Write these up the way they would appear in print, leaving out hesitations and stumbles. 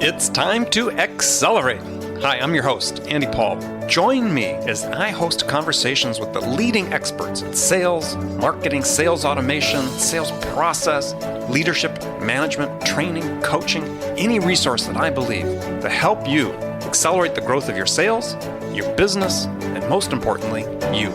It's time to accelerate. Hi, I'm your host, Andy Paul. Join me as I host conversations with the leading experts in sales, marketing, sales automation, sales process, leadership, management, training, coaching, any resource that I believe to help you accelerate the growth of your sales, your business, and most importantly, you.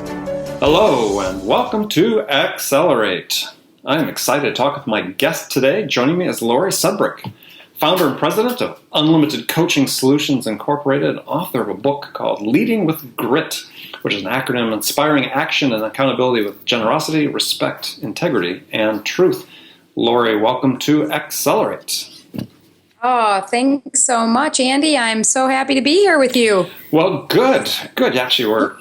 Hello, and welcome to Accelerate. I'm excited to talk with my guest today. Joining me is Laurie Sudbrink, founder and president of Unlimited Coaching Solutions Incorporated, author of a book called Leading with GRIT, which is an acronym inspiring action and accountability with generosity, respect, integrity, and truth. Laurie, welcome to Accelerate. Oh, thanks so much, Andy. I'm so happy to be here with you. Well, good. Actually, we're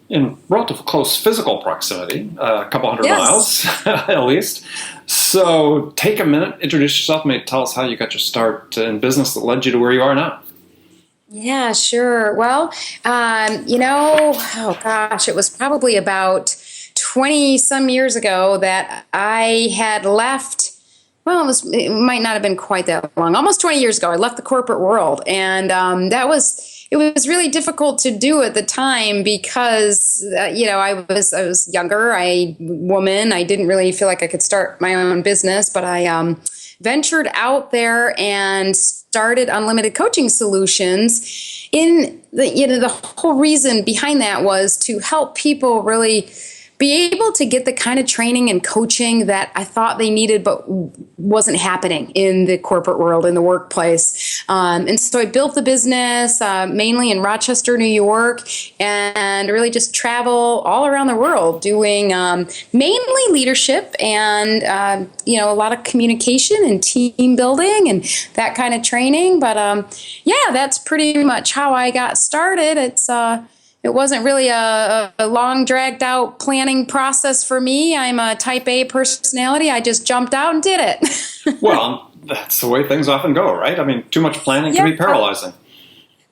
in relatively close physical proximity, a couple hundred miles at least. So take a minute, introduce yourself, maybe tell us how you got your start in business that led you to where you are now. Yeah, sure. Well, it was probably about 20 some years ago that I had left. Well, it might not have been quite that long. Almost 20 years ago, I left the corporate world, and it was really difficult to do at the time because I was younger, woman. I didn't really feel like I could start my own business, but I ventured out there and started Unlimited Coaching Solutions. The whole reason behind that was to help people really be able to get the kind of training and coaching that I thought they needed, but wasn't happening in the corporate world, in the workplace. And so I built the business mainly in Rochester, New York, and really just travel all around the world doing mainly leadership and, a lot of communication and team building and that kind of training. But that's pretty much how I got started. It wasn't really a long, dragged-out planning process for me. I'm a type A personality. I just jumped out and did it. Well, that's the way things often go, right? I mean, too much planning can be paralyzing.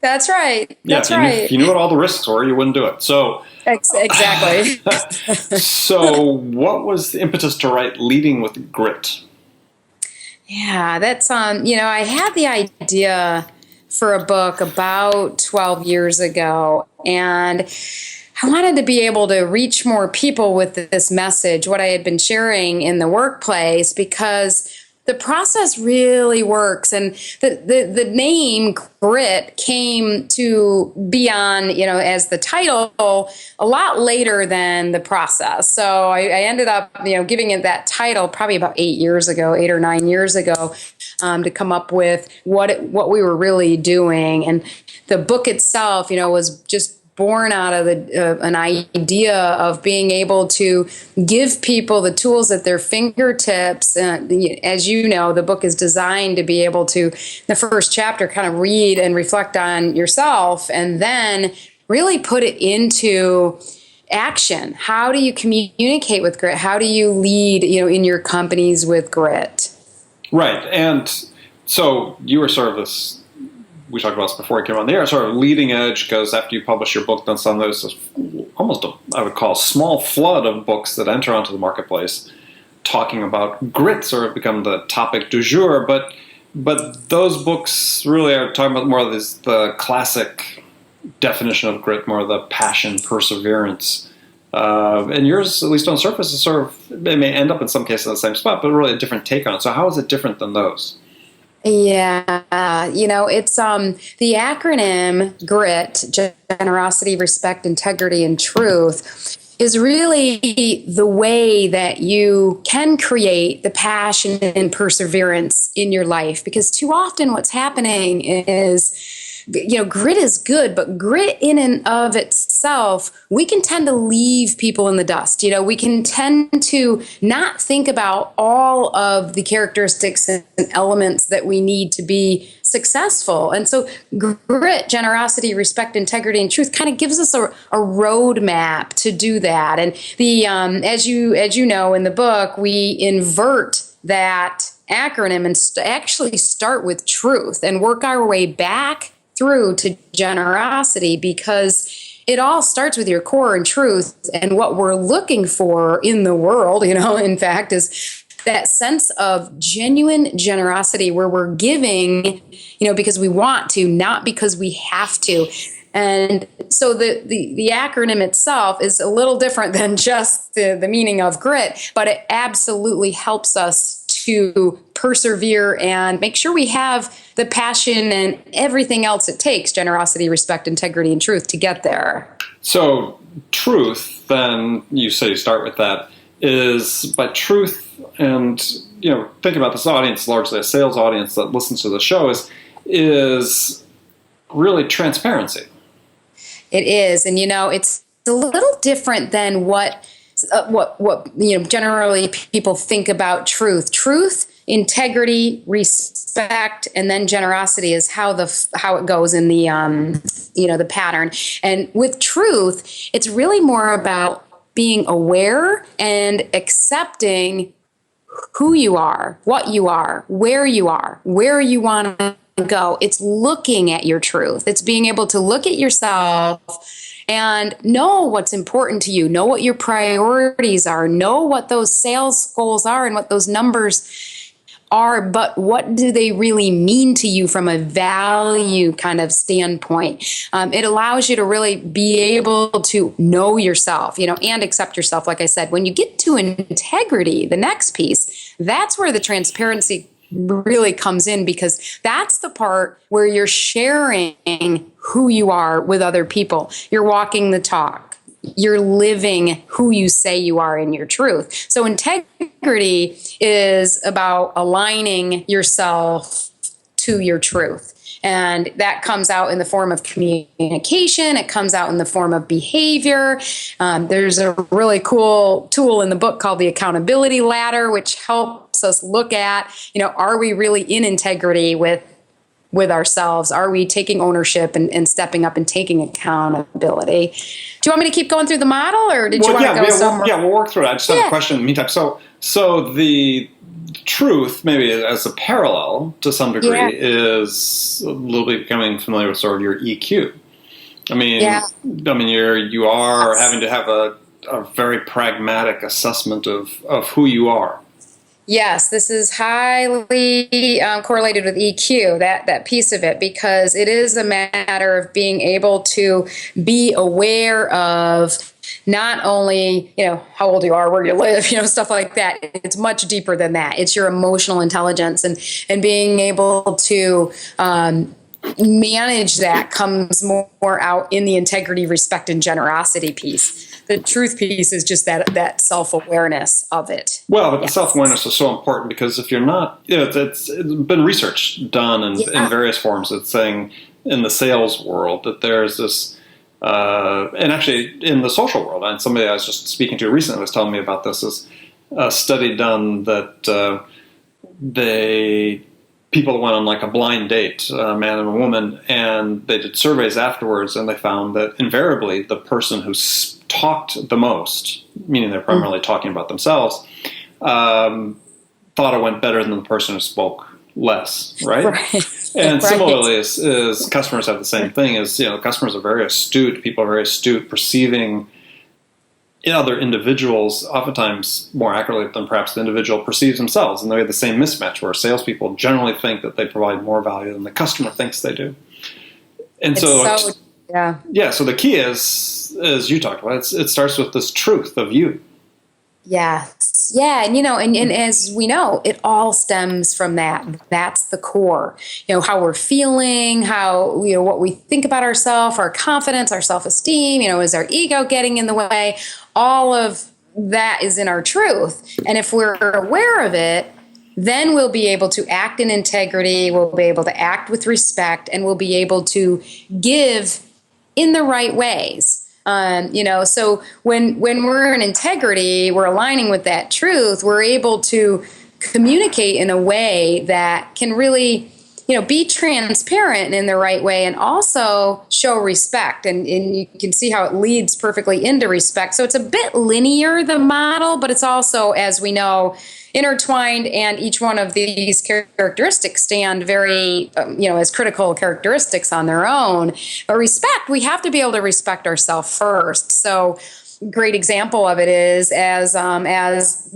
That's right. If you knew what all the risks were, you wouldn't do it. So exactly. So what was the impetus to write Leading with GRIT? Yeah, that's, I had the idea for a book about 12 years ago, and I wanted to be able to reach more people with this message, what I had been sharing in the workplace, because the process really works. And the name GRIT came to be on, as the title a lot later than the process. So I ended up, giving it that title probably about 8 or 9 years ago, to come up with what we were really doing. And the book itself, was just born out of an idea of being able to give people the tools at their fingertips. As you know, the book is designed to be able to, the first chapter, kind of read and reflect on yourself and then really put it into action. How do you communicate with grit? How do you lead, in your companies with grit? Right. And so you were sort of this, we talked about this before I came on the air, sort of leading edge, because after you publish your book, then suddenly there's almost I would call, small flood of books that enter onto the marketplace talking about grit, sort of become the topic du jour. But those books really are talking about more of the classic definition of grit, more of the passion, perseverance. And yours, at least on the surface, is sort of, it may end up in some cases in the same spot, but really a different take on it. So how is it different than those? Yeah, it's the acronym GRIT, generosity, respect, integrity, and truth, is really the way that you can create the passion and perseverance in your life. Because too often what's happening is, grit is good, but grit in and of itself, we can tend to leave people in the dust. We can tend to not think about all of the characteristics and elements that we need to be successful. And so grit, generosity, respect, integrity, and truth kind of gives us a roadmap to do that. And the as you know in the book, we invert that acronym and actually start with truth and work our way back through to generosity, because it all starts with your core and truth, and what we're looking for in the world, in fact, is that sense of genuine generosity where we're giving, because we want to, not because we have to. And so the acronym itself is a little different than just the meaning of grit, but it absolutely helps us to persevere and make sure we have the passion and everything else it takes, generosity, respect, integrity, and truth, to get there. So truth, then you say you start with that, is by truth, and think about this audience, largely a sales audience that listens to the show, is really transparency. It is, and it's a little different than what generally people think about truth. Truth, integrity, respect, and then generosity is how it goes in the the pattern. And with truth, it's really more about being aware and accepting who you are, what you are, where you want to go. It's looking at your truth. It's being able to look at yourself and know what's important to you, know what your priorities are, know what those sales goals are and what those numbers are, but what do they really mean to you from a value kind of standpoint? It allows you to really be able to know yourself, and accept yourself. Like I said, when you get to integrity, the next piece, that's where the transparency really comes in, because that's the part where you're sharing who you are with other people. You're walking the talk. You're living who you say you are in your truth. So integrity is about aligning yourself to your truth. And that comes out in the form of communication. It comes out in the form of behavior. There's a really cool tool in the book called the accountability ladder, which helps us look at, are we really in integrity with ourselves? Are we taking ownership and stepping up and taking accountability? Do you want me to keep going through the model, or did you want to go somewhere? We'll work through it. I just have a question in the meantime. So the truth, maybe as a parallel to some degree, is a little bit becoming familiar with sort of your EQ. You are having to have a very pragmatic assessment of who you are. Yes, this is highly correlated with EQ, that piece of it, because it is a matter of being able to be aware of not only, how old you are, where you live, stuff like that. It's much deeper than that. It's your emotional intelligence and being able to manage that comes more out in the integrity, respect, and generosity piece. The truth piece is just that self-awareness of it. Well, but the self-awareness is so important, because if you're not, it's been research done in various forms that's saying in the sales world that there's this, and actually in the social world, and somebody I was just speaking to recently was telling me about this, is a study done that people went on like a blind date, a man and a woman, and they did surveys afterwards, and they found that invariably the person who talked the most, meaning they're primarily talking about themselves, thought it went better than the person who spoke less, right? And similarly, as customers have the same thing, customers are very astute, people are very astute, perceiving other individuals, oftentimes more accurately than perhaps the individual perceives themselves. And they have the same mismatch where salespeople generally think that they provide more value than the customer thinks they do. And so the key is, as you talked about, it starts with this truth of you. Yes. Yeah. And as we know, it all stems from that. That's the core, how we're feeling, how, what we think about ourselves, our confidence, our self-esteem, is our ego getting in the way? All of that is in our truth. And if we're aware of it, then we'll be able to act in integrity. We'll be able to act with respect, and we'll be able to give in the right ways. So when we're in integrity, we're aligning with that truth, we're able to communicate in a way that can really, be transparent in the right way and also show respect. And you can see how it leads perfectly into respect. So it's a bit linear, the model, but it's also, as we know, intertwined, and each one of these characteristics stand very, as critical characteristics on their own. But respect, we have to be able to respect ourselves first. So great example of it is as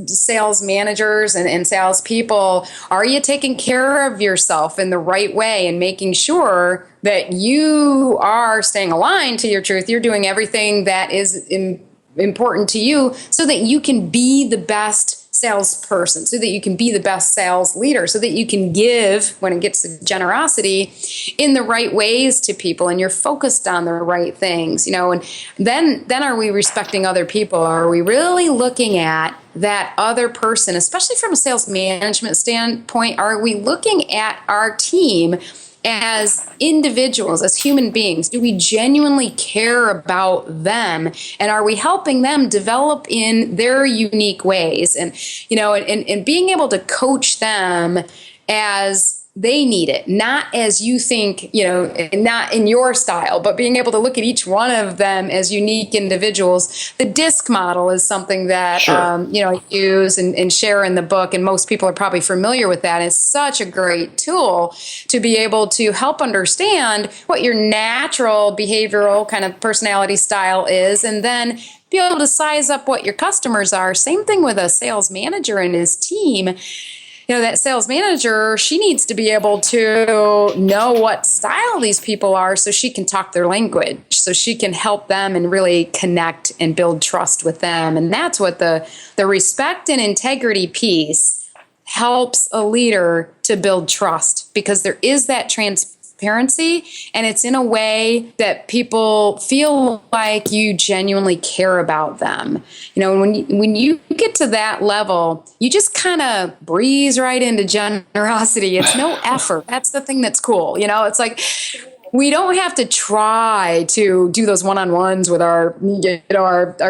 sales managers and sales people, are you taking care of yourself in the right way and making sure that you are staying aligned to your truth? You're doing everything that is important to you so that you can be the best salesperson, so that you can be the best sales leader, so that you can give, when it gets to generosity, in the right ways to people, and you're focused on the right things, and then are we respecting other people? Are we really looking at that other person, especially from a sales management standpoint? Are we looking at our team as individuals, as human beings? Do we genuinely care about them? And are we helping them develop in their unique ways? And, and being able to coach them as they need it, not as you think, not in your style, but being able to look at each one of them as unique individuals. The DISC model is something that, Sure. I use and share in the book, and most people are probably familiar with that. It's such a great tool to be able to help understand what your natural behavioral kind of personality style is, and then be able to size up what your customers are. Same thing with a sales manager and his team. That sales manager, she needs to be able to know what style these people are so she can talk their language, so she can help them and really connect and build trust with them. And that's what the respect and integrity piece helps a leader to build trust, because there is that transparency, and it's in a way that people feel like you genuinely care about them. When you get to that level, you just kind of breeze right into generosity. It's no effort. That's the thing that's cool. It's like, we don't have to try to do those one-on-ones with our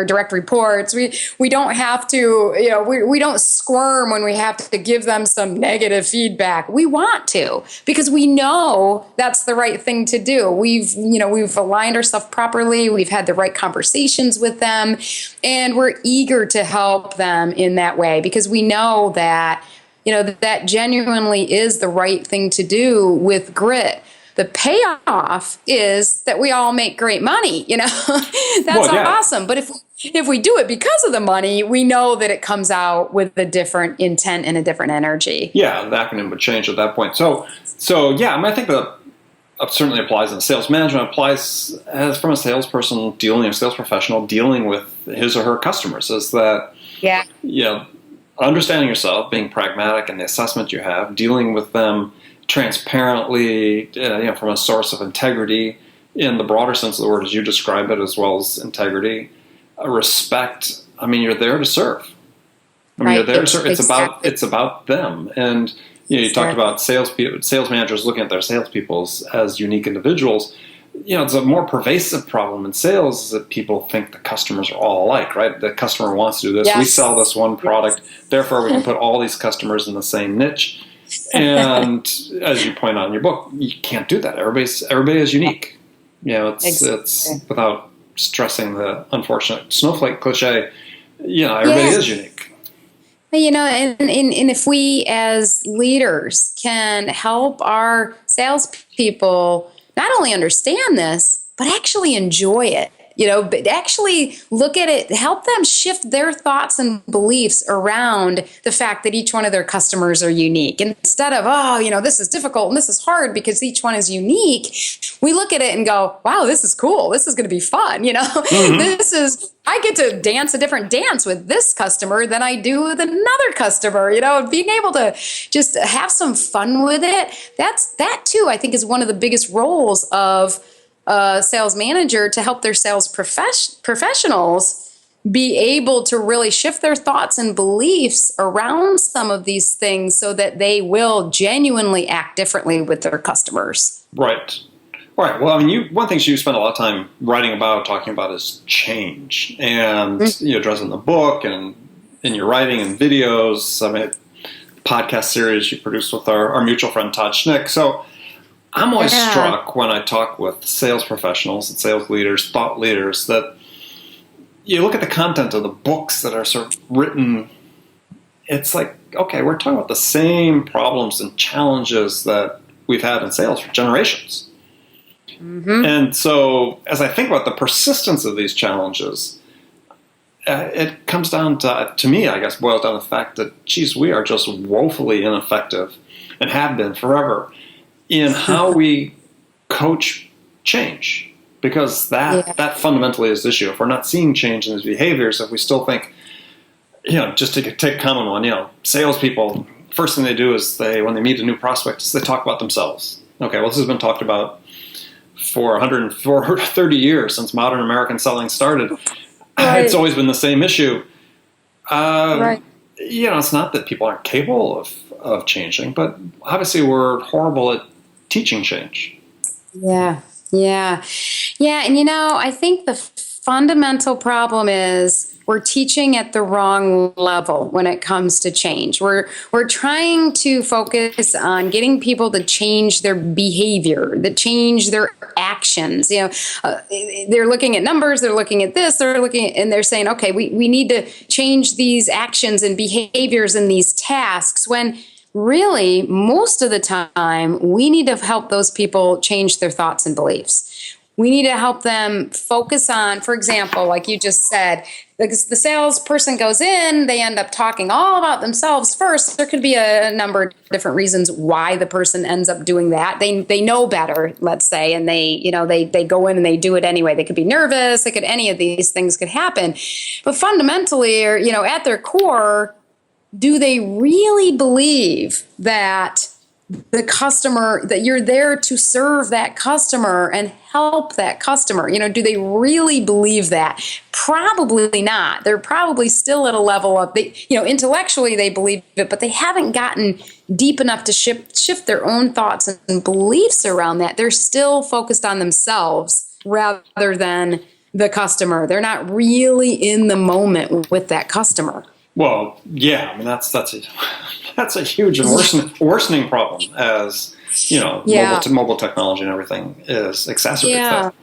direct reports. We don't have to, we don't squirm when we have to give them some negative feedback. We want to, because we know that's the right thing to do. We've aligned ourselves properly. We've had the right conversations with them, and we're eager to help them in that way, because we know that, that genuinely is the right thing to do with grit. The payoff is that we all make great money. That's awesome. But if we do it because of the money, we know that it comes out with a different intent and a different energy. Yeah, the acronym would change at that point. So yeah, I think that certainly applies in sales management. Applies as from a salesperson a sales professional dealing with his or her customers. Is that understanding yourself, being pragmatic in the assessment you have, dealing with them transparently, from a source of integrity in the broader sense of the word as you describe it, as well as integrity, respect. You're there to serve. You're there to serve. It's about them. And you talked about sales managers looking at their salespeople as unique individuals. It's a more pervasive problem in sales is that people think the customers are all alike, right? The customer wants to do this. Yes. We sell this one product, therefore we can put all these customers in the same niche. And as you point out in your book, you can't do that. Everybody is unique. It's without stressing the unfortunate snowflake cliche. Everybody is unique. And if we as leaders can help our salespeople not only understand this, but actually enjoy it. But actually look at it, help them shift their thoughts and beliefs around the fact that each one of their customers are unique. Instead of, this is difficult and this is hard because each one is unique, we look at it and go, wow, this is cool. This is going to be fun. Mm-hmm. I get to dance a different dance with this customer than I do with another customer, being able to just have some fun with it. That too, I think, is one of the biggest roles of a sales manager, to help their sales professionals be able to really shift their thoughts and beliefs around some of these things so that they will genuinely act differently with their customers. Right. Well, one thing you spend a lot of time talking about is change, and you address it in the book and in your writing and videos. Podcast series you produced with our mutual friend Todd Schnick. So I'm always struck when I talk with sales professionals and sales leaders, thought leaders, that you look at the content of the books that are sort of written. It's like, okay, we're talking about the same problems and challenges that we've had in sales for generations. Mm-hmm. And so as I think about the persistence of these challenges, it comes down to me, I guess, boils down to the fact that, geez, we are just woefully ineffective and have been forever in how we coach change. Because that fundamentally is the issue. If we're not seeing change in these behaviors, if we still think, just to take a common one, salespeople, first thing they do is when they meet a new prospect, is they talk about themselves. Okay, well, this has been talked about for 130 years since modern American selling started. Right. It's always been the same issue. Right. It's not that people aren't capable of changing, but obviously we're horrible at teaching change. Yeah. And I think the fundamental problem is we're teaching at the wrong level when it comes to change. We're trying to focus on getting people to change their behavior, to change their actions. They're looking at numbers, they're looking at this, and they're saying, okay, we need to change these actions and behaviors and these tasks, when really, most of the time, we need to help those people change their thoughts and beliefs. We need to help them focus on, for example, like you just said, because the salesperson goes in, they end up talking all about themselves first. There could be a number of different reasons why the person ends up doing that. They know better, let's say, and they go in and they do it anyway. They could be nervous. Any of these things could happen. But fundamentally, or at their core, do they really believe that the customer, that you're there to serve that customer and help that customer? Do they really believe that? Probably not. They're probably still at a level of, intellectually they believe it, but they haven't gotten deep enough to shift their own thoughts and beliefs around that. They're still focused on themselves rather than the customer. They're not really in the moment with that customer. Well, yeah, I mean that's a huge and worsening problem as mobile technology and everything is exacerbates that.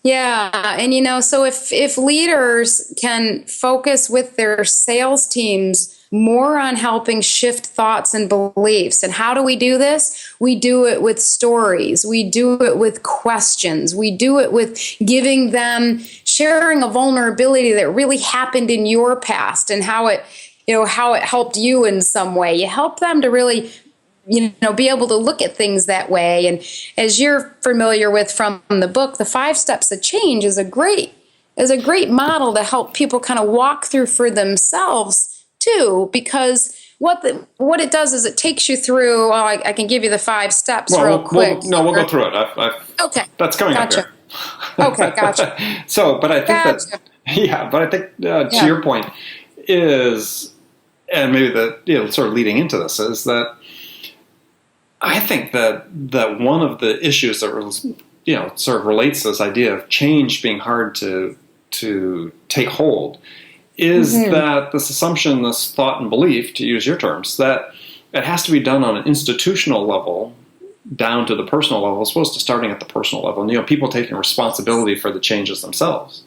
Yeah, and so if leaders can focus with their sales teams more on helping shift thoughts and beliefs. And how do we do this? We do it with stories. We do it with questions. We do it with giving them, sharing a vulnerability that really happened in your past and how it helped you in some way. You help them to really, be able to look at things that way. And as you're familiar with from the book, the 5 Steps of Change is a great model to help people kind of walk through for themselves too, because what it does is it takes you through. I can give you the 5 steps real quick. We'll go through it. Okay, that's coming up here. Okay, gotcha. But I think to your point is, and maybe sort of leading into this is that I think that one of the issues that sort of relates to this idea of change being hard to take hold is that this assumption, this thought and belief, to use your terms, that it has to be done on an institutional level down to the personal level, as opposed to starting at the personal level. And, people taking responsibility for the changes themselves.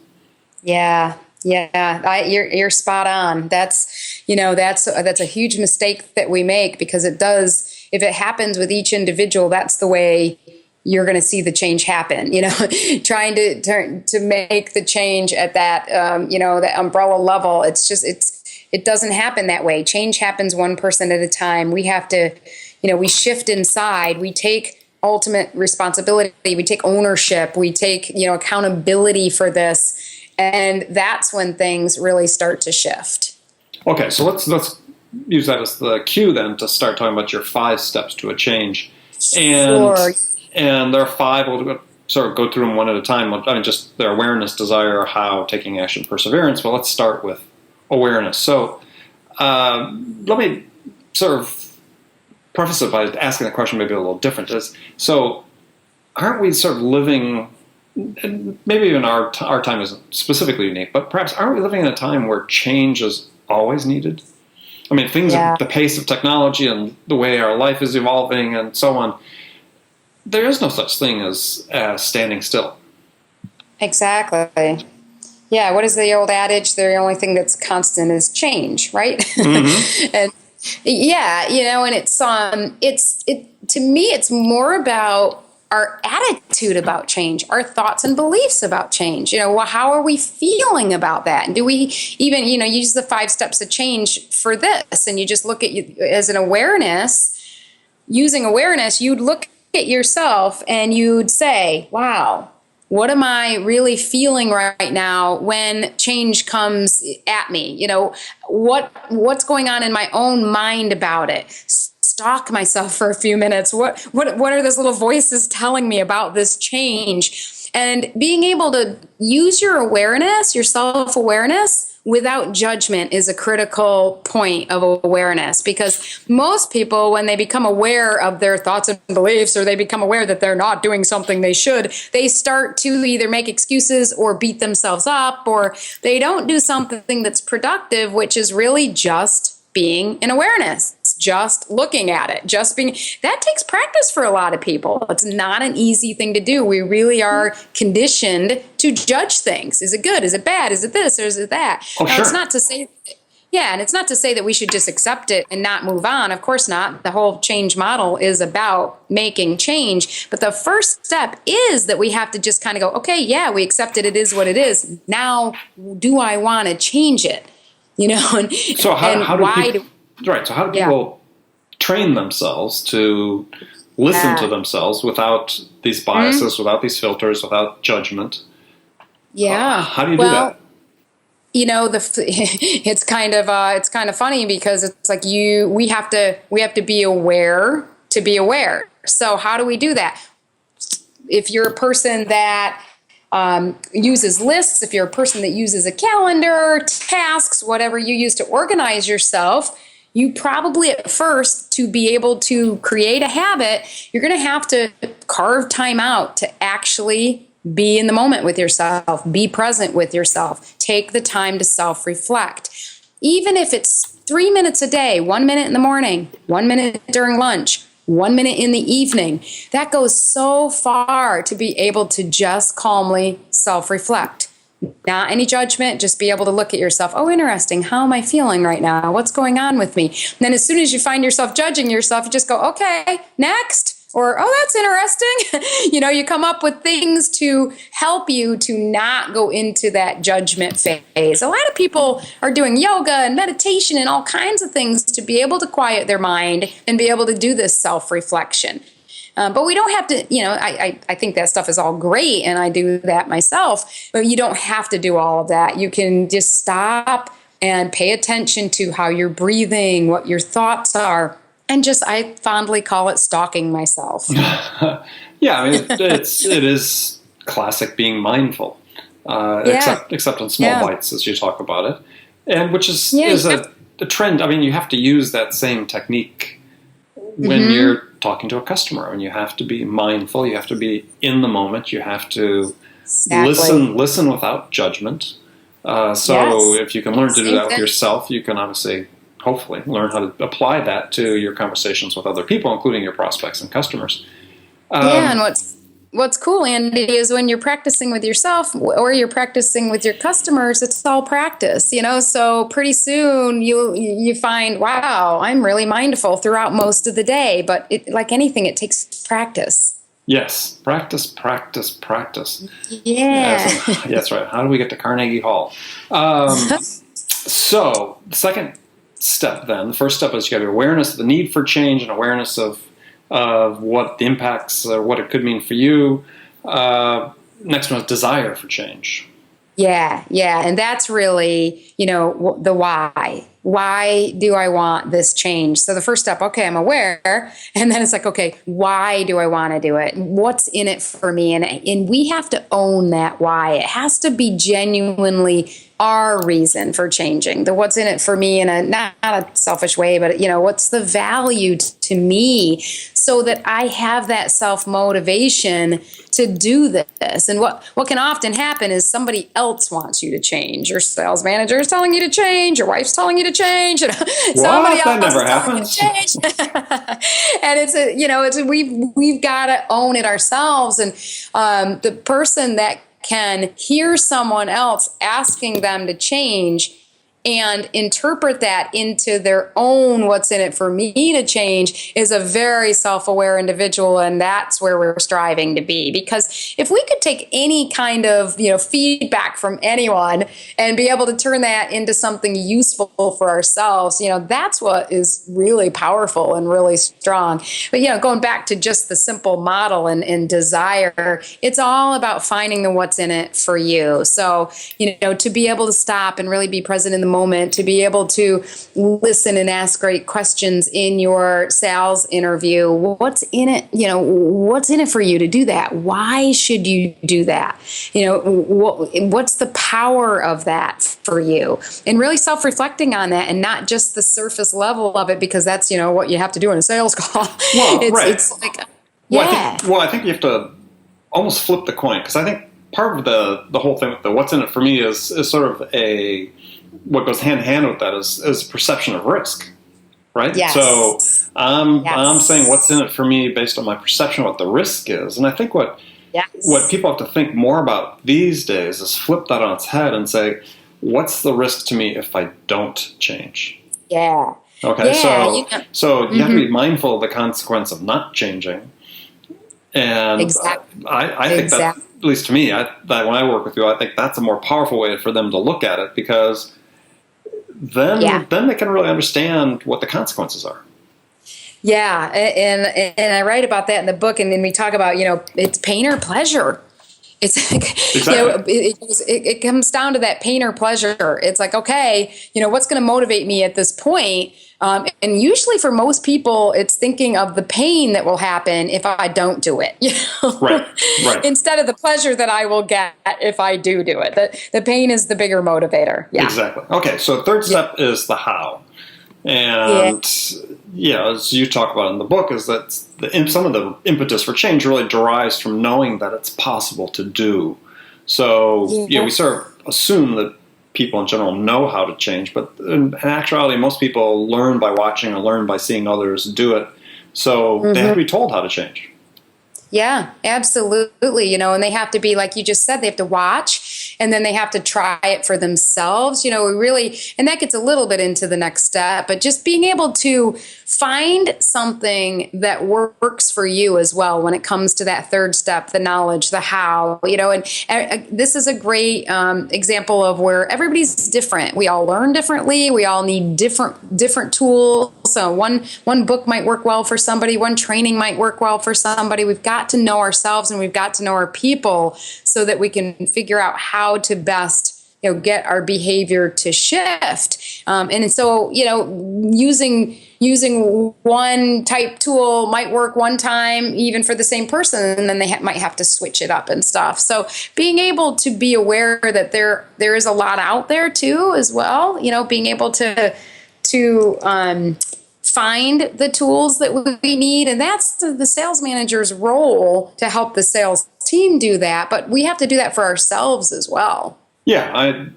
Yeah. You're spot on. That's a huge mistake that we make, because it does, if it happens with each individual, that's the way you're going to see the change happen. Trying to make the change at that, that umbrella level. It doesn't happen that way. Change happens one person at a time. We have to, we shift inside. We take ultimate responsibility. We take ownership. We take, accountability for this. And that's when things really start to shift. Okay, so let's use that as the cue then to start talking about your 5 steps to a change. Sure. And there are 5. We'll sort of go through them one at a time. I mean, just their awareness, desire, how, taking action, perseverance. Well, let's start with awareness. So let me sort of preface it by asking the question maybe a little different. So aren't we sort of living, and maybe even our time isn't specifically unique, but perhaps aren't we living in a time where change is always needed? I mean, the pace of technology and the way our life is evolving and so on, there is no such thing as standing still. Exactly. Yeah. What is the old adage? The only thing that's constant is change, right? Mm-hmm. And yeah, and it's to me, it's more about our attitude about change, our thoughts and beliefs about change. How are we feeling about that? And do we even, use the 5 steps of change for this? And you just look at you as an awareness. Using awareness, you'd look at yourself and you'd say, wow, what am I really feeling right now when change comes at me? What's going on in my own mind about it? Stalk myself for a few minutes. What are those little voices telling me about this change? And being able to use your awareness, your self-awareness, without judgment is a critical point of awareness, because most people, when they become aware of their thoughts and beliefs, or they become aware that they're not doing something they should, they start to either make excuses or beat themselves up, or they don't do something that's productive, which is really just being in awareness, just looking at it, that takes practice for a lot of people. It's not an easy thing to do. We really are conditioned to judge things. Is it good? Is it bad? Is it this or is it that? Oh, sure. It's not to say, and it's not to say that we should just accept it and not move on. Of course not. The whole change model is about making change. But the first step is that we have to just kind of go, okay, yeah, we accept it. It is what it is. Now, do I want to change it? So how do people train themselves to listen to themselves without these biases, without these filters, without judgment? Yeah. How do you do that? It's kind of funny, because it's like we have to be aware to be aware. So how do we do that? If you're a person that uses lists, if you're a person that uses a calendar, tasks, whatever you use to organize yourself, you probably at first, to be able to create a habit, you're going to have to carve time out to actually be in the moment with yourself, be present with yourself, take the time to self-reflect. Even if it's 3 minutes a day, 1 minute in the morning, 1 minute during lunch, 1 minute in the evening, that goes so far to be able to just calmly self-reflect. Not any judgment, just be able to look at yourself. Oh, interesting. How am I feeling right now? What's going on with me? And then as soon as you find yourself judging yourself, you just go, okay, next. Or, oh, that's interesting. You come up with things to help you to not go into that judgment phase. A lot of people are doing yoga and meditation and all kinds of things to be able to quiet their mind and be able to do this self-reflection. But we don't have to, I think that stuff is all great, and I do that myself, but you don't have to do all of that. You can just stop and pay attention to how you're breathing, what your thoughts are. And I fondly call it stalking myself. Yeah, I mean, it is classic being mindful, except in small bites, as you talk about it, and which is a trend. I mean, you have to use that same technique when you're talking to a customer, and you have to be mindful. You have to be in the moment. You have to listen without judgment. If you can learn to do that with yourself, you can obviously, hopefully, learn how to apply that to your conversations with other people, including your prospects and customers. And what's cool, Andy, is when you're practicing with yourself or you're practicing with your customers, it's all practice, so pretty soon you find, wow, I'm really mindful throughout most of the day. But like anything, it takes practice. Yes, practice, practice, practice. Yeah. That's right. How do we get to Carnegie Hall? So the second step then, the first step is you have your awareness of the need for change and awareness of what the impacts or what it could mean for you. Next one is desire for change. Yeah. And that's really, the why. Why do I want this change? So the first step, okay, I'm aware. And then it's like, okay, why do I want to do it? What's in it for me? And we have to own that why. It has to be genuinely our reason for changing. The what's in it for me in a not a selfish way, but what's the value to me, so that I have that self-motivation to do this. And what can often happen is somebody else wants you to change. Your sales manager is telling you to change. Your wife's telling you to change. Somebody else is telling you to change. And we've got to own it ourselves. And the person that can hear someone else asking them to change and interpret that into their own what's in it for me to change is a very self-aware individual. And that's where we're striving to be. Because if we could take any kind of, feedback from anyone and be able to turn that into something useful for ourselves, that's what is really powerful and really strong. But, going back to just the simple model and desire, it's all about finding the what's in it for you. So, to be able to stop and really be present in the moment, to be able to listen and ask great questions in your sales interview. What's in it? What's in it for you to do that? Why should you do that? What's the power of that for you? And really self-reflecting on that, and not just the surface level of it, because that's, what you have to do in a sales call. Well, It's like, yeah. I think you have to almost flip the coin, because I think part of the whole thing with the what's in it for me is sort of what goes hand in hand with that is perception of risk, right? Yes. So I'm saying what's in it for me based on my perception of what the risk is. And I think what people have to think more about these days is flip that on its head and say, what's the risk to me if I don't change? Yeah. Okay, yeah, so you have to be mindful of the consequence of not changing. And exactly. I think that, at least to me, that when I work with you, I think that's a more powerful way for them to look at it, because then they can really understand what the consequences are. Yeah, and I write about that in the book, and then we talk about, it's pain or pleasure. It's like, exactly. It comes down to that pain or pleasure. It's like, okay, what's going to motivate me at this point? And usually for most people, it's thinking of the pain that will happen if I don't do it. Right. Instead of the pleasure that I will get if I do it. The pain is the bigger motivator. Yeah. Exactly. Okay, so third step is the how. And as you talk about in the book, is that some of the impetus for change really derives from knowing that it's possible to do. So, we sort of assume that people in general know how to change, but in actuality, most people learn by watching or learn by seeing others do it. So they have to be told how to change. Yeah, absolutely. And they have to be, like you just said, they have to watch, and then they have to try it for themselves. And that gets a little bit into the next step, but just being able to find something that works for you as well when it comes to that third step, the knowledge, the how, and this is a great example of where everybody's different. We all learn differently. We all need different tools. So one book might work well for somebody. One training might work well for somebody. We've got to know ourselves, and we've got to know our people so that we can figure out how to best get our behavior to shift. And so, using one type tool might work one time, even for the same person, and then they might have to switch it up and stuff. So being able to be aware that there is a lot out there too, as well, being able to find the tools that we need. And that's the sales manager's role, to help the sales team do that. But we have to do that for ourselves as well. Yeah,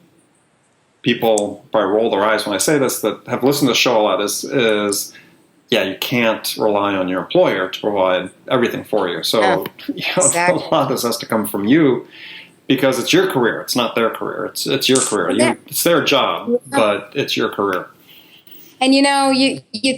people probably roll their eyes when I say this, that have listened to the show a lot, is you can't rely on your employer to provide everything for you. So exactly. A lot of this has to come from you, because it's your career. It's not their career. It's your career. It's their job, but it's your career. And you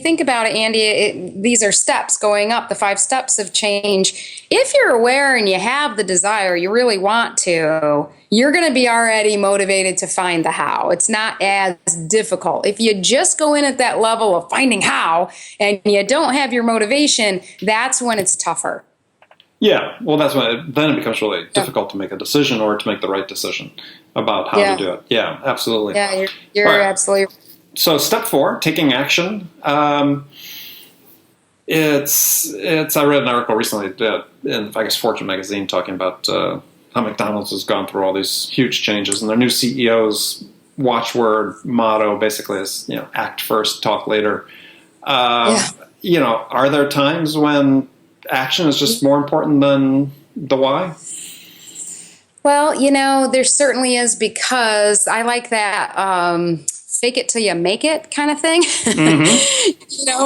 think about it, Andy, these are steps going up, the 5 steps of change. If you're aware and you have the desire, you really want to, you're going to be already motivated to find the how. It's not as difficult. If you just go in at that level of finding how and you don't have your motivation, that's when it's tougher. Yeah, well, that's when then it becomes really difficult to make a decision, or to make the right decision about how to do it. Yeah, absolutely. Yeah, you're absolutely right. So step 4, taking action. It's I read an article recently in, I guess, Fortune magazine, talking about how McDonald's has gone through all these huge changes, and their new CEO's watchword motto basically is, act first, talk later. Are there times when action is just more important than the why? Well, there certainly is, because I like that fake it till you make it kind of thing. Mm-hmm.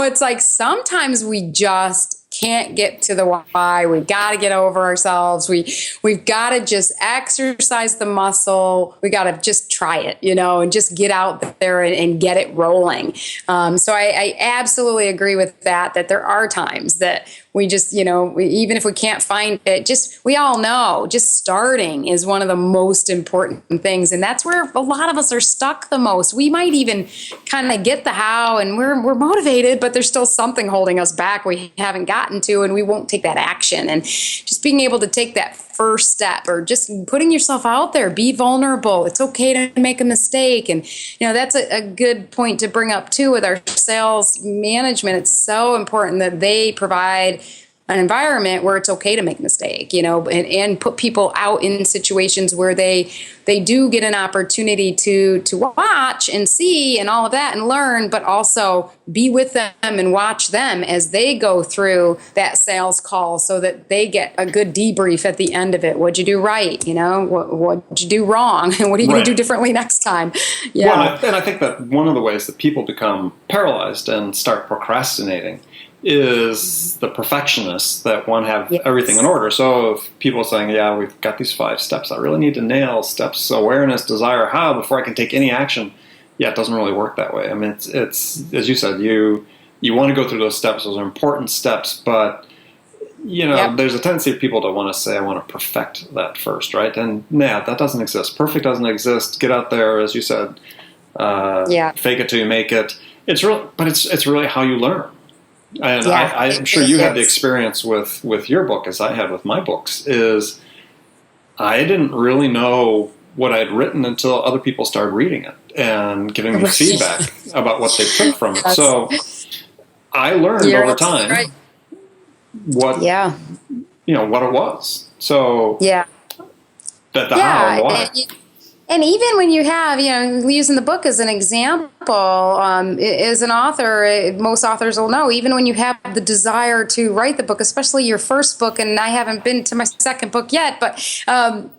It's like sometimes we just can't get to the why. We've got to get over ourselves. We've got to just exercise the muscle. We got to just try it, and just get out there and get it rolling. So I absolutely agree with that there are times that we just, even if we can't find it, we all know just starting is one of the most important things. And that's where a lot of us are stuck the most. We might even kind of get the how and we're motivated, but there's still something holding us back we haven't gotten to, and we won't take that action. And just being able to take that first step, or just putting yourself out there, be vulnerable. It's okay to make a mistake. And, that's a good point to bring up too with our sales management. It's so important that they provide an environment where it's okay to make a mistake, and put people out in situations where they do get an opportunity to watch and see and all of that and learn, but also be with them and watch them as they go through that sales call so that they get a good debrief at the end of it. What'd you do right? What'd you do wrong? And what are you going to do differently next time? Yeah. Well, and I think that one of the ways that people become paralyzed and start procrastinating is the perfectionists that want to have everything in order. So if people are saying, yeah, we've got these 5 steps, I really need to nail steps awareness, desire, how before I can take any action. Yeah, it doesn't really work that way. I mean, it's as you said, you want to go through those steps. Those are important steps, but there's a tendency of people to want to say, I want to perfect that first, right? And that doesn't exist. Perfect doesn't exist. Get out there, as you said, fake it till you make it. It's really how you learn. And I'm sure you had the experience with your book as I had with my books, is I didn't really know what I'd written until other people started reading it and giving me feedback about what they took from it. So I learned over time what it was. So that the how and why. And even when you have, using the book as an example, as an author, most authors will know, even when you have the desire to write the book, especially your first book, and I haven't been to my second book yet, but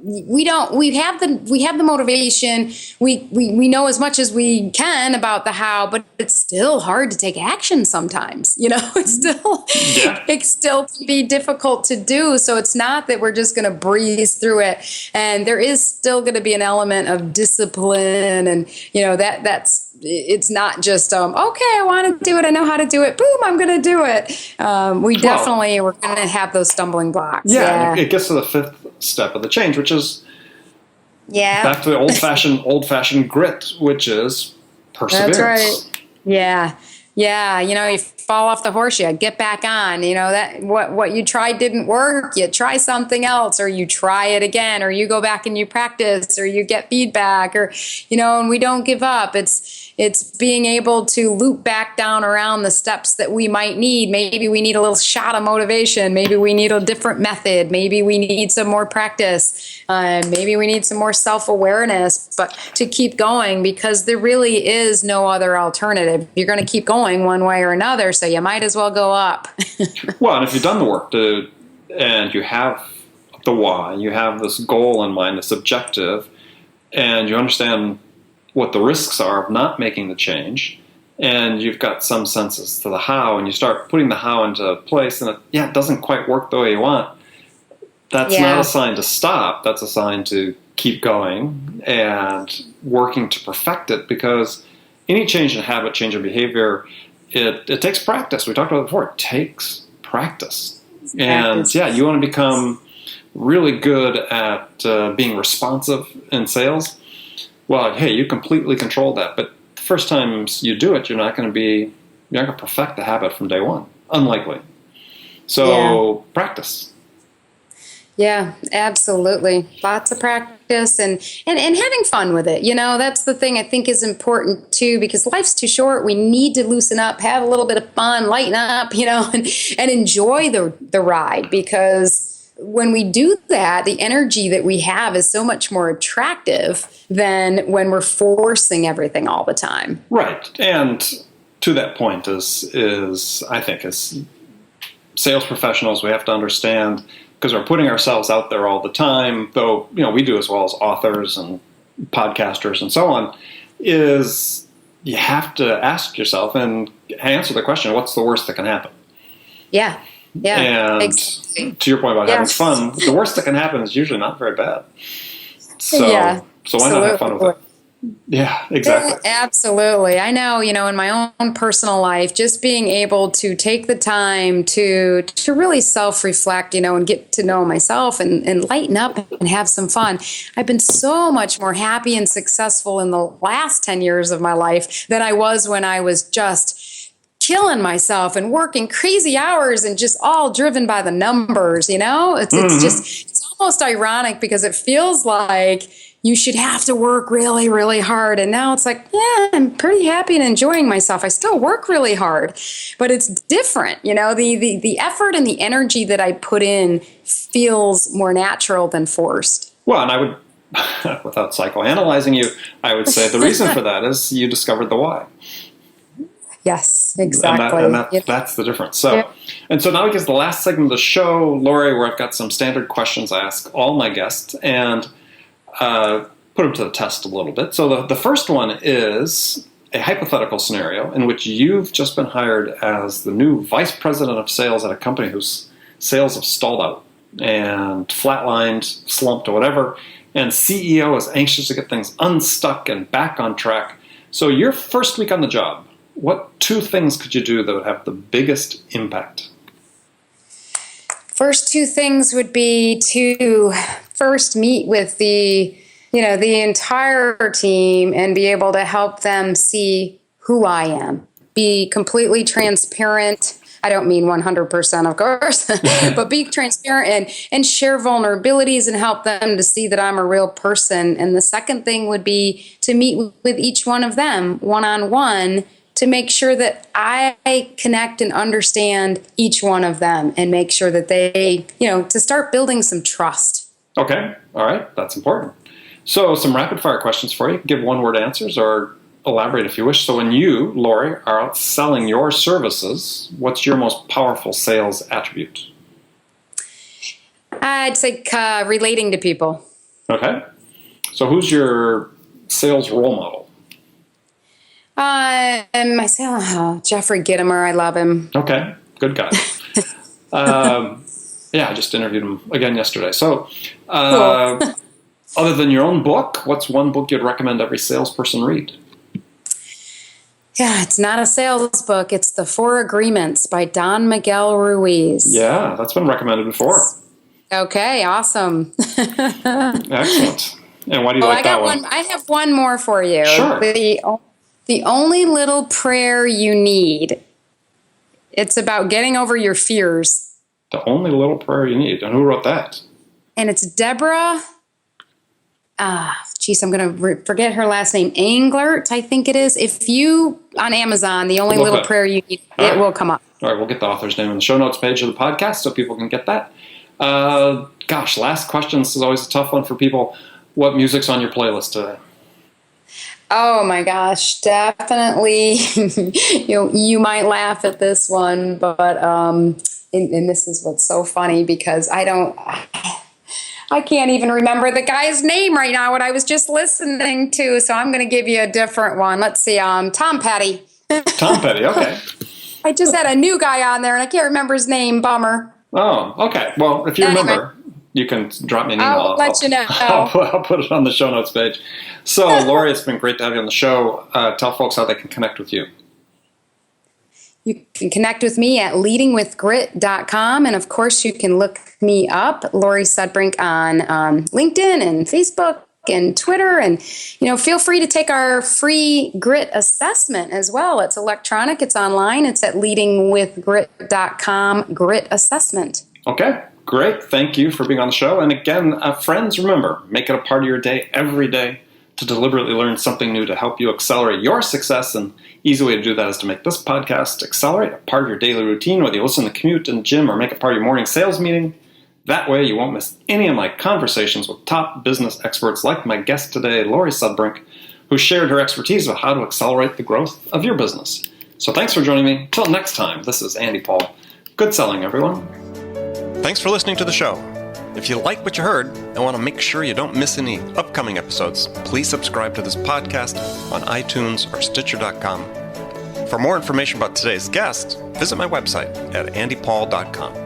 we have the motivation. We know as much as we can about the how, but it's still hard to take action sometimes. It still can be difficult to do. So it's not that we're just going to breeze through it, and there is still going to be an element of discipline, and it's not just okay, I want to do it, I know how to do it, boom, I'm going to do it. We're going to have those stumbling blocks. It gets to the 5th step of the change, which is back to the old-fashioned grit, which is perseverance. That's right. Yeah, you fall off the horse, you get back on. That what you tried didn't work, you try something else, or you try it again, or you go back and you practice, or you get feedback, or and we don't give up. It's being able to loop back down around the steps that we might need. Maybe we need a little shot of motivation. Maybe we need a different method. Maybe we need some more practice. Maybe we need some more self-awareness, but to keep going, because there really is no other alternative. You're going to keep going one way or another, so you might as well go up. Well, and if you've done the work and you have the why, you have this goal in mind, this objective, and you understand what the risks are of not making the change, and you've got some senses to the how, and you start putting the how into place, and it doesn't quite work the way you want, that's not a sign to stop. That's a sign to keep going and working to perfect it, because any change in habit, change in behavior, it takes practice. We talked about it before. It takes practice. And you want to become really good at being responsive in sales. Well, hey, you completely control that. But the first times you do it, you're not going to perfect the habit from day one. Unlikely. So practice. Yeah, absolutely. Lots of practice and having fun with it. That's the thing I think is important too, because life's too short. We need to loosen up, have a little bit of fun, lighten up, and enjoy the ride, because when we do that, the energy that we have is so much more attractive than when we're forcing everything all the time. Right. And to that point is I think as sales professionals, we have to understand, because we're putting ourselves out there all the time, though we do as well as authors and podcasters and so on, is you have to ask yourself and answer the question, what's the worst that can happen? Yeah. Yeah. And Exactly. to your point about having Yes. fun, the worst that can happen is usually not very bad. So, Yeah. so why not have fun with it? Yeah, exactly. Absolutely. I know, in my own personal life, just being able to take the time to really self-reflect, and get to know myself and lighten up and have some fun. I've been so much more happy and successful in the last 10 years of my life than I was when I was just killing myself and working crazy hours and just all driven by the numbers, it's almost ironic because it feels like you should have to work really, really hard. And now it's like, yeah, I'm pretty happy and enjoying myself. I still work really hard, but it's different. The effort and the energy that I put in feels more natural than forced. Well, and I would, without psychoanalyzing you, I would say the reason for that is you discovered the why. Yes, exactly. That's the difference. So, And so now we get to the last segment of the show, Laurie, where I've got some standard questions I ask all my guests and put them to the test a little bit. So the first one is a hypothetical scenario in which you've just been hired as the new vice president of sales at a company whose sales have stalled out and flatlined, slumped, or whatever, and CEO is anxious to get things unstuck and back on track. So your first week on the job, what 2 things could you do that would have the biggest impact? First 2 things would be to first meet with the entire team and be able to help them see who I am. Be completely transparent. I don't mean 100%, of course, but be transparent and share vulnerabilities and help them to see that I'm a real person. And the second thing would be to meet with each one of them one-on-one to make sure that I connect and understand each one of them and make sure that they, to start building some trust. Okay. All right. That's important. So some rapid fire questions for you. Give 1-word answers or elaborate if you wish. So when you, Laurie, are out selling your services, what's your most powerful sales attribute? I'd say relating to people. Okay. So who's your sales role model? And Jeffrey Gitomer, I love him. Okay, good guy. Yeah, I just interviewed him again yesterday. So, Cool. Other than your own book, what's one book you'd recommend every salesperson read? Yeah, it's not a sales book. It's The 4 Agreements by Don Miguel Ruiz. Yeah, that's been recommended before. Okay, awesome. Excellent. And why do you like that one? I have one more for you. Sure. The only little prayer you need. It's about getting over your fears. The only little prayer you need. And who wrote that? And it's Deborah. I'm going to forget her last name. Englert, I think it is. If you, on Amazon, the only little prayer you need, it will come up. All right, we'll get the author's name in the show notes page of the podcast so people can get that. Last question. This is always a tough one for people. What music's on your playlist today? Oh my gosh, definitely. You might laugh at this one, but and this is what's so funny because I can't even remember the guy's name right now, what I was just listening to. So I'm going to give you a different one. Let's see, Tom Petty. Tom Petty, okay. I just had a new guy on there and I can't remember his name. Bummer. Oh, okay. Well, if you remember, you can drop me an email. I'll let you know. I'll put it on the show notes page. So, Laurie, it's been great to have you on the show. Tell folks how they can connect with you. You can connect with me at leadingwithgrit.com. And of course, you can look me up, Laurie Sudbrink, on LinkedIn and Facebook and Twitter. And, feel free to take our free grit assessment as well. It's electronic, it's online, it's at leadingwithgrit.com, grit assessment. Okay, great. Thank you for being on the show. And again, friends, remember, make it a part of your day every day to deliberately learn something new to help you accelerate your success. And easy way to do that is to make this podcast accelerate a part of your daily routine, whether you listen to commute in the gym or make it part of your morning sales meeting. That way you won't miss any of my conversations with top business experts like my guest today, Laurie Sudbrink, who shared her expertise of how to accelerate the growth of your business. So thanks for joining me. Till next time, this is Andy Paul. Good selling, everyone. Thanks for listening to the show. If you like what you heard and want to make sure you don't miss any upcoming episodes, please subscribe to this podcast on iTunes or Stitcher.com. For more information about today's guest, visit my website at andypaul.com.